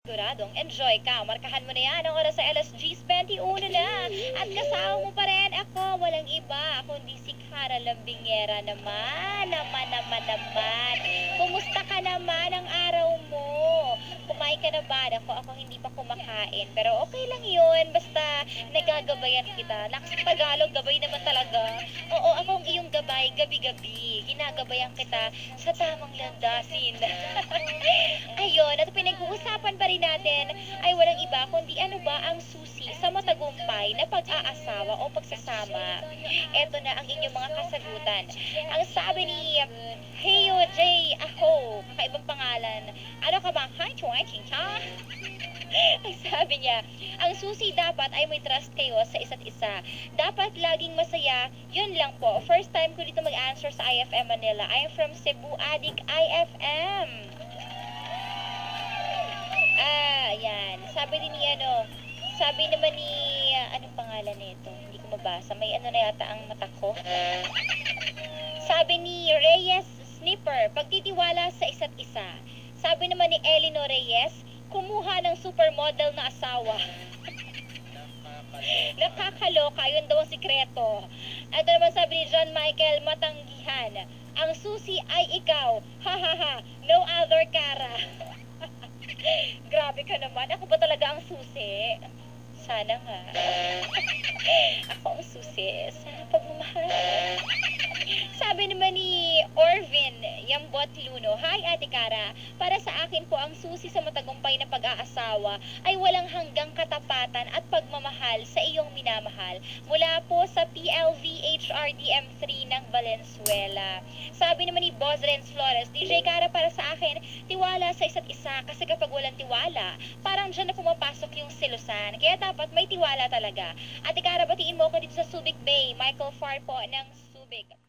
Siguradong enjoy ka. Markahan mo na yan ang oras sa LSG21 na. At kasama mo pa rin ako, walang iba, kundi si Cara Lambingera naman. Kumusta ka naman ang araw mo? Kumain ka na ba? Ako hindi pa kumakain. Pero okay lang yun, basta nagagabayan kita. Lakas Tagalog, gabay naman talaga. Oo, akong iyong gabay, gabi-gabi. Ginagabayan kita sa tamang landasin. Ayun, at pinag-uusapan pa rin natin ay walang iba kundi ano ba ang susi sa matagumpay na pag-aasawa o pagsasama. Ito na ang inyong mga kasagutan. Ang sabi ni Heo J. Aho, kakaibang pangalan. Ano ka ba? Hi, Chuay, Chingcha. Ang sabi niya, ang susi dapat ay may trust kayo sa isa't isa. Dapat laging masaya, yun lang po. First time ko dito mag-answer sa IFM Manila. I'm from Cebu Adik IFM. Yan. Sabi din ni sabi naman ni, anong pangalan nito? Hindi ko mabasa. May ano na yata ang mata ko. Sabi ni Reyes Snipper, pagtitiwala sa isa't isa. Sabi naman ni Elinor Reyes, kumuha ng supermodel na asawa. Nakakaloka, yun daw ang sikreto. Ito naman sabi ni John Michael Matanggihan, ang susi ay ikaw. Ha, no other Cara. Grabe ka naman. Ako ba talaga ang susi? Sana nga. Ako ang susi sa pagmamahal. Sabi naman ni Orvin Yambot Luno, hi Ate Cara, para sa akin po ang susi sa matagumpay na pag-aasawa ay walang hanggang katapatan at pagmamahal sa iyong minamahal. Mula po sa PLV HRDM3 ng Valenzuela. Sabi naman ni Boss Renz Flores, DJ Cara, para sa akin, tiwala sa isa't isa kasi kapag walang tiwala, parang dyan na pumapasok yung selusan. Kaya dapat may tiwala talaga. Ate Cara, batiin mo ko dito sa Subic Bay. Michael Far po ng Subic.